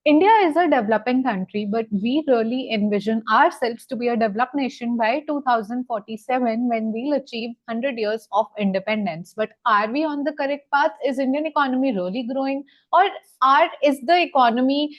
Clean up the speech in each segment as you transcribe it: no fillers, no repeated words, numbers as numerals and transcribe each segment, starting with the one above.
India is a developing country, but we really envision ourselves to be a developed nation by 2047 when we'll achieve 100 years of independence. But are we on the correct path? Is Indian economy really growing? Or is the economy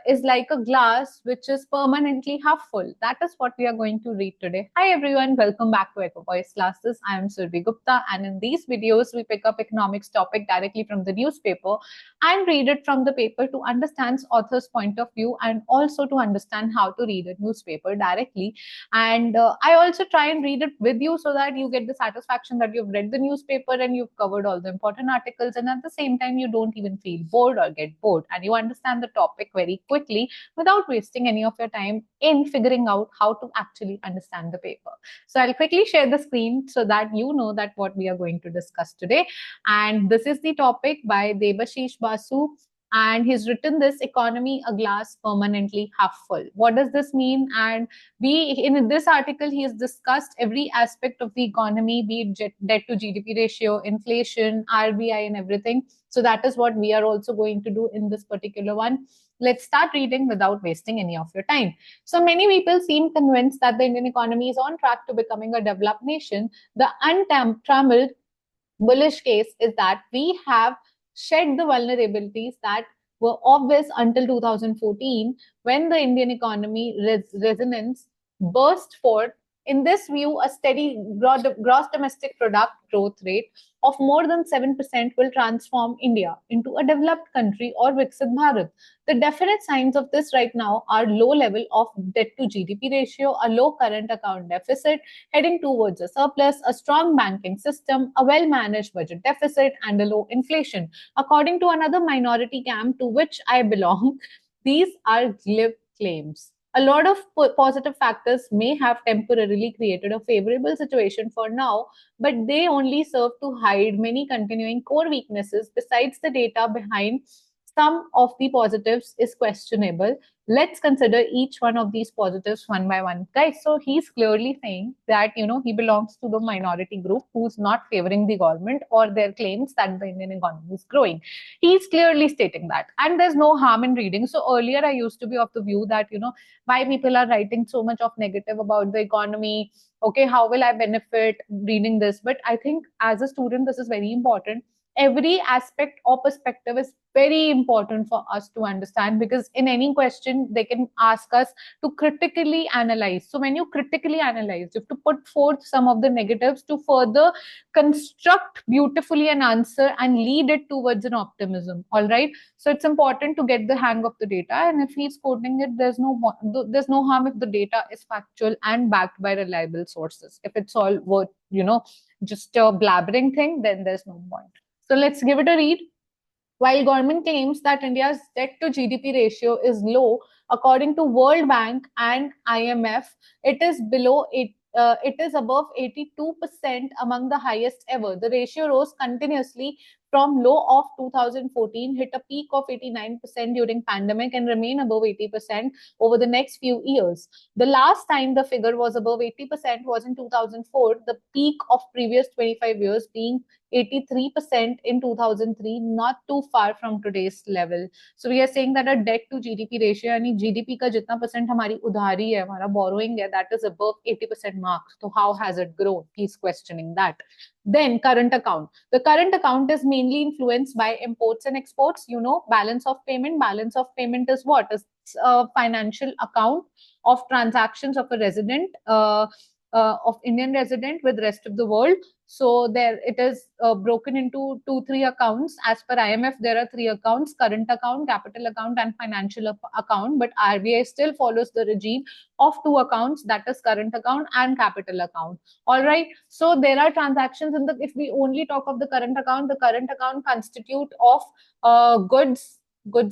is like a glass which is permanently half full? That is what we are going to read today. Hi everyone, welcome back to Equipoiseclasses. Classes. I am Surbhi Gupta, and in these videos we pick up economics topic directly from the newspaper and read it from the paper to understand author's point of view and also to understand how to read a newspaper directly. And I also try and read it with you so that you get the satisfaction that you've read the newspaper and you've covered all the important articles, and at the same time you don't even feel bored or get bored, and you understand the topic very quickly without wasting any of your time in figuring out how to actually understand the paper. So I'll quickly share the screen so that you know that what we are going to discuss today. And this is the topic by Debashish Basu, and he's written this economy a glass permanently half full. What does this mean? And in this article he has discussed every aspect of the economy, be it debt to GDP ratio, inflation, RBI, and everything. So that is what we are also going to do in this particular one. Let's start reading without wasting any of your time. So many people seem convinced that the Indian economy is on track to becoming a developed nation. The untrammeled bullish case is that we have shed the vulnerabilities that were obvious until 2014 when the Indian economy resonance burst forth. In this view, a steady gross domestic product growth rate of more than 7% will transform India into a developed country or Viksit Bharat. The definite signs of this right now are low level of debt to GDP ratio, a low current account deficit heading towards a surplus, a strong banking system, a well-managed budget deficit, and a low inflation. According to another minority camp to which I belong, these are glib claims. A lot of positive factors may have temporarily created a favorable situation for now, but they only serve to hide many continuing core weaknesses. Besides, the data behind some of the positives is questionable. Let's consider each one of these positives one by one. Guys, so he's clearly saying that, he belongs to the minority group who's not favoring the government or their claims that the Indian economy is growing. He's clearly stating that. And there's no harm in reading. So earlier I used to be of the view that, why people are writing so much of negative about the economy. Okay, how will I benefit reading this? But I think as a student, this is very important. Every aspect or perspective is very important for us to understand, because in any question they can ask us to critically analyze. So when you critically analyze, you have to put forth some of the negatives to further construct beautifully an answer and lead it towards an optimism. All right, so it's important to get the hang of the data, and if he's quoting it, there's no harm if the data is factual and backed by reliable sources. If it's all worth just a blabbering thing, then there's no point. So let's give it a read. While government claims that India's debt to GDP ratio is low, according to World Bank and IMF, it is above 82%, among the highest ever. The ratio rose continuously from low of 2014, hit a peak of 89% during pandemic, and remain above 80% over the next few years. The last time the figure was above 80% was in 2004, the peak of previous 25 years being 83% in 2003, not too far from today's level. So we are saying that a debt to GDP ratio, यानी GDP का जितना percent हमारी उधारी है, हमारा borrowing है, that is above 80% mark. So how has it grown? He's questioning that. Then current account. The current account is mainly influenced by imports and exports. Balance of payment. Balance of payment is what? It's a financial account of transactions of a resident, of Indian resident with rest of the world. So there it is broken into 2-3 accounts. As per IMF, there are 3 accounts: current account, capital account, and financial account. But RBI still follows the regime of 2 accounts, that is current account and capital account. All right. So there are transactions if we only talk of the current account constitute of goods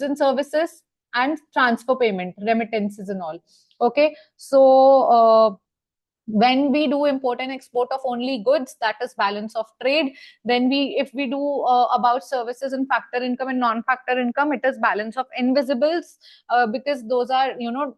and services and transfer payment, remittances and all. Okay. So When we do import and export of only goods, that is balance of trade. Then if we do about services and factor income and non-factor income, it is balance of invisibles, because those are,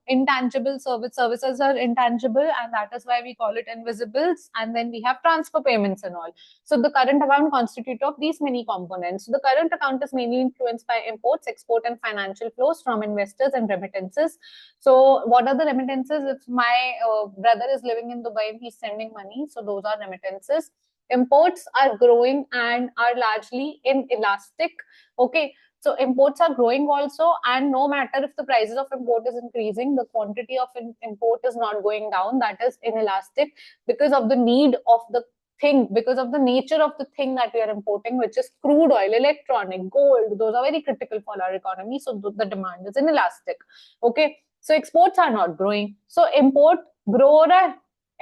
intangible services are intangible, and that is why we call it invisibles. And then we have transfer payments and all. So the current account constitutes of these many components. So the current account is mainly influenced by imports, export, and financial flows from investors and remittances. So what are the remittances? If my brother is living in Dubai and he's sending money, so those are remittances. Imports are growing and are largely inelastic. Okay, so imports are growing also, and no matter if the prices of import is increasing, the quantity of import is not going down. That is inelastic because of the need of the thing, because of the nature of the thing that we are importing, which is crude oil, electronic, gold. Those are very critical for our economy. So the demand is inelastic. Okay, so exports are not growing. So import grow हो रहा है,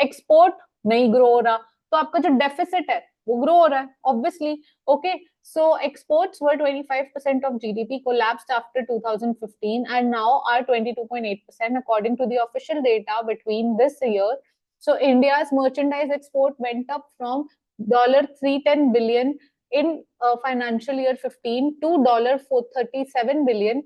export नहीं grow हो रहा, तो आपका जो deficit है वो grow हो रहा है, obviously. Okay, so exports were 25% of GDP, collapsed after 2015, and now are 22.8% according to the official data between this year. So India's merchandise export went up from $310 billion in financial year 15 to $437 billion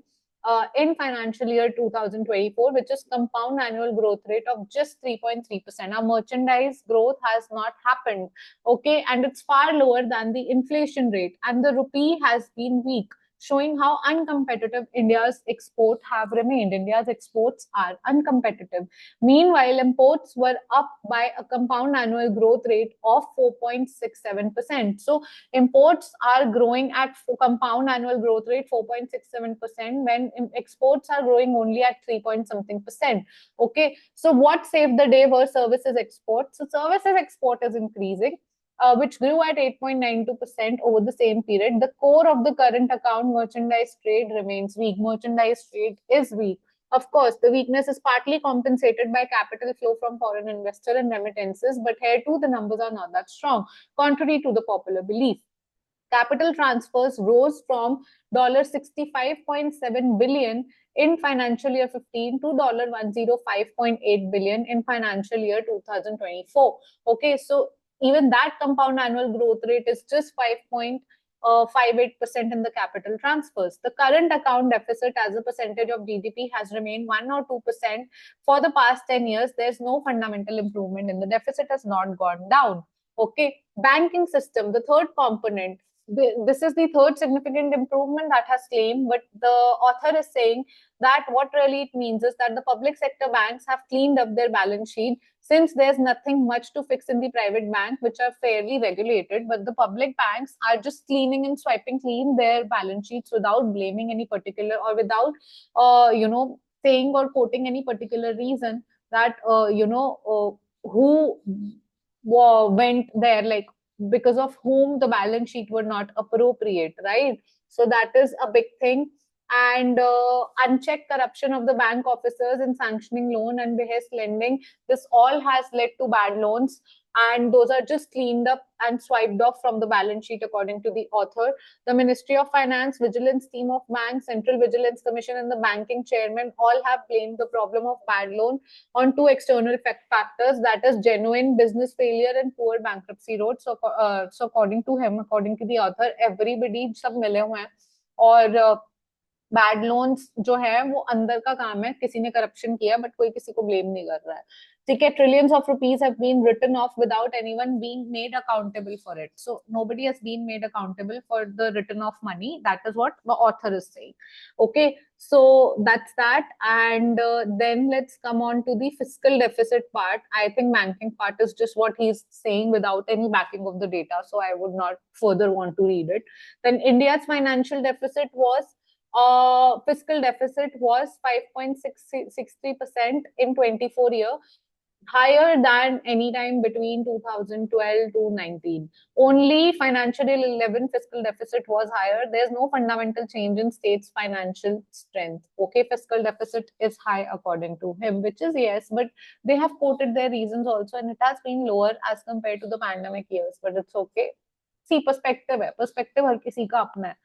in financial year 2024, which is compound annual growth rate of just 3.3%. Our merchandise growth has not happened, okay, and it's far lower than the inflation rate, and the rupee has been weak, showing how uncompetitive India's exports have remained. India's exports are uncompetitive. Meanwhile, imports were up by a compound annual growth rate of 4.67%. So imports are growing at compound annual growth rate 4.67%, when exports are growing only at 3 point something percent. Okay, so what saved the day were services exports. So services export is increasing, which grew at 8.92% over the same period. The core of the current account, merchandise trade, remains weak. Merchandise trade is weak. Of course, the weakness is partly compensated by capital flow from foreign investor and remittances, but here too the numbers are not that strong, contrary to the popular belief. Capital transfers rose from $65.7 billion in financial year 15 to $105.8 billion in financial year 2024. Okay, so even that compound annual growth rate is just 5.58% in the capital transfers. The current account deficit as a percentage of GDP has remained 1 or 2% for the past 10 years. There's no fundamental improvement in the deficit, has not gone down. Okay, banking system, the third component. This is the third significant improvement that has claimed, but the author is saying that what really it means is that the public sector banks have cleaned up their balance sheet, since there's nothing much to fix in the private bank, which are fairly regulated, but the public banks are just cleaning and swiping clean their balance sheets without blaming any particular, or without saying or quoting any particular reason that who went there, like because of whom the balance sheet were not appropriate, right? So that is a big thing. And unchecked corruption of the bank officers in sanctioning loan and behest lending, this all has led to bad loans, and those are just cleaned up and swiped off from the balance sheet according to the author. The Ministry of Finance, Vigilance Team of Banks, Central Vigilance Commission, and the banking chairman all have blamed the problem of bad loan on two external factors, that is genuine business failure and poor bankruptcy road. So according to him, according to the author, everybody सब मिले हुए हैं, और bad loans जो है वो अंदर का काम है, किसी ने करप्शन किया बट कोई किसी को ब्लेम नहीं कर रहा है. ठीक है, trillions of rupees have been written off without anyone being made accountable for it. So nobody has been made accountable for the written off money. That is what the author is saying. Okay, so that's that. And then let's come on to the fiscal deficit part. I think banking part is just what he's saying without any backing of the data, so I would not further want to read it. Then India's financial deficit was fiscal deficit was 5.63% in 24 year, higher than any time between 2012 to 19. Only financial year 11 fiscal deficit was higher. There's no fundamental change in state's financial strength. Okay, fiscal deficit is high according to him, which is yes, but they have quoted their reasons also, and it has been lower as compared to the pandemic years, but it's okay. See, perspective है, perspective हर किसी का अपना है.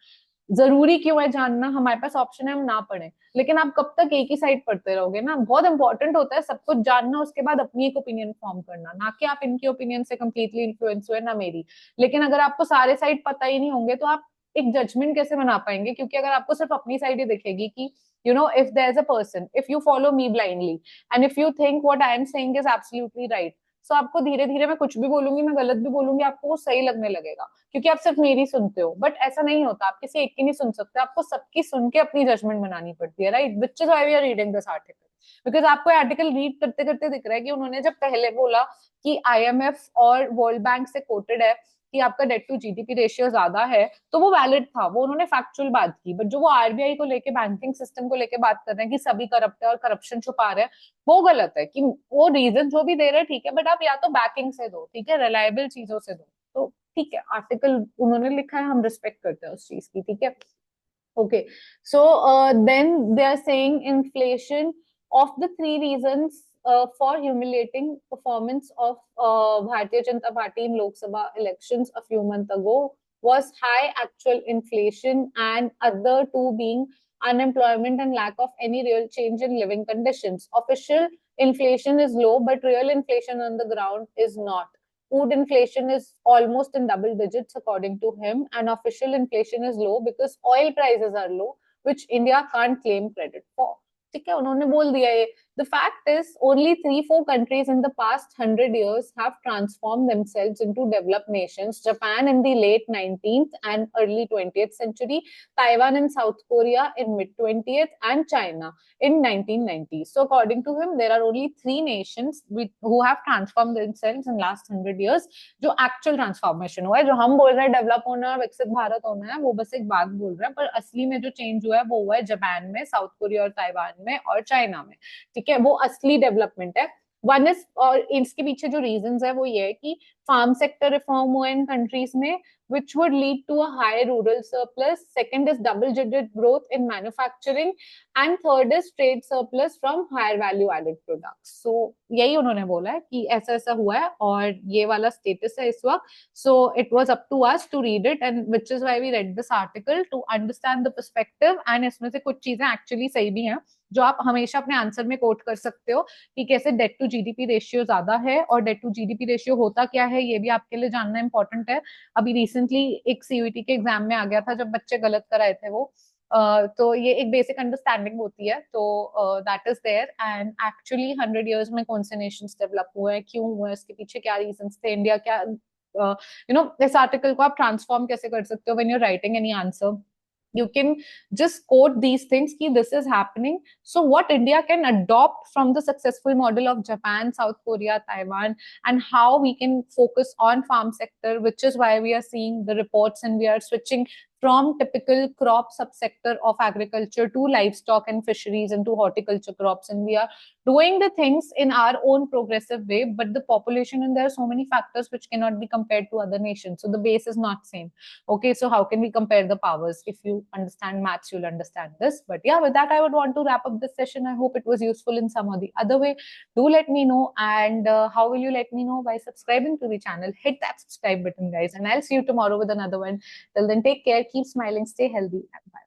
जरूरी क्यों है जानना, हमारे पास ऑप्शन है हम ना पढ़े, लेकिन आप कब तक एक ही साइड पढ़ते रहोगे ना। बहुत इंपॉर्टेंट होता है सब कुछ जानना, उसके बाद अपनी एक ओपिनियन फॉर्म करना, ना कि आप इनकी ओपिनियन से कंप्लीटली इन्फ्लुएंस हुए ना मेरी। लेकिन अगर आपको सारे साइड पता ही नहीं होंगे तो आप एक जजमेंट कैसे बना पाएंगे, क्योंकि अगर आपको सिर्फ अपनी साइड ही दिखेगी कि if there's a person, if you follow me blindly and if you think what I am saying is absolutely right, so आपको धीरे धीरे मैं कुछ भी बोलूंगी, मैं गलत भी बोलूंगी, आपको वो सही लगने लगेगा, क्योंकि आप सिर्फ मेरी सुनते हो। बट ऐसा नहीं होता, आप किसी एक की नहीं सुन सकते, आपको सबकी सुन के अपनी जजमेंट बनानी पड़ती है, right? Which is why we are reading this article, because आपको आर्टिकल रीड करते करते दिख रहा है कि उन्होंने जब पहले बोला कि आईएमएफ और वर्ल्ड बैंक से कोटेड है कि आपका डेट टू जीडीपी रेशियो ज्यादा है, तो वो वैलिड था, वो उन्होंने फैक्चुअल बात की। बट जो वो आरबीआई को लेके, बैंकिंग सिस्टम को लेके बात कर रहे हैं कि सभी करप्ट है और करप्शन छुपा रहे हैं, वो गलत है। कि वो रीजन जो भी दे रहे हैं ठीक है, बट आप या तो बैकिंग से दो, ठीक है, रिलायबल चीजों से दो। तो ठीक है, आर्टिकल उन्होंने लिखा है, हम रिस्पेक्ट करते हैं उस चीज की, ठीक है। Okay, so then they are saying inflation of the three reasons for humiliating performance of Bharatiya Janata Party in Lok Sabha elections a few months ago was high actual inflation, and other two being unemployment and lack of any real change in living conditions. Official inflation is low, but real inflation on the ground is not. Food inflation is almost in double digits according to him, and official inflation is low because oil prices are low, which India can't claim credit for. ठीक है, उन्होंने बोल दिया ये। The fact is, only 3-4 countries in the past 100 years have transformed themselves into developed nations. Japan in the late 19th and early 20th century, Taiwan and South Korea in mid 20th, and China in 1990s. So according to him, there are only 3 nations who have transformed themselves in last 100 years. जो actual transformation हुआ है, जो हम बोल रहे हैं develop होना है, विकसित भारत होना है, वो बस एक बात बोल रहा है, पर असली में जो चेंज हुआ है वो हुआ है जापान में, साउथ कोरिया और ताइवान में और चाइना में, ठीक है। वो असली डेवलपमेंट है। वन इज, और इसके पीछे जो रीजन है वो ये है कि फार्म सेक्टर रिफॉर्म हुआ इन कंट्रीज में, which would lead to a high rural surplus. Second is double-digit growth in manufacturing, and third is trade surplus from higher value-added products. So यही उन्होंने बोला है कि ऐसा ऐसा हुआ है और ये वाला स्टेटस है इस वक्त. So it was up to us to read it, and which is why we read this article to understand the perspective. And इसमें से कुछ चीजें एक्चुअली सही भी हैं जो आप हमेशा अपने आंसर में कोट कर सकते हो कि कैसे डेट टू जीडीपी रेशियो ज्यादा है, और डेट टू जीडीपी रेशियो होता क्या है ये भी आपके लिए जानना इंपॉर्टेंट है। अभी रिसेंटली एक सीयूईटी के एग्जाम में आ गया था, जब बच्चे गलत कराए थे वो, तो ये एक बेसिक अंडरस्टैंडिंग होती है। तो that is there, and actually 100 years में कौन से नेशंस डेवलप हुए हैं, क्यों हुए, इसके पीछे क्या रीजंस थे, इंडिया क्या, इस आर्टिकल को आप ट्रांसफॉर्म कैसे कर सकते हो when you writing any answer. You can just quote these things ki this is happening, so what India can adopt from the successful model of Japan, South Korea, Taiwan, and how we can focus on farm sector, which is why we are seeing the reports and we are switching from typical crop subsector of agriculture to livestock and fisheries and to horticulture crops, and we are doing the things in our own progressive way, but the population, and there are so many factors which cannot be compared to other nations, so the base is not same. Okay, so how can we compare the powers? If you understand maths, you'll understand this. But yeah, with that I would want to wrap up this session. I hope it was useful in some or the other way. Do let me know, and how will you let me know? By subscribing to the channel. Hit that subscribe button, guys, and I'll see you tomorrow with another one. Till then, take care, keep smiling, stay healthy, and bye.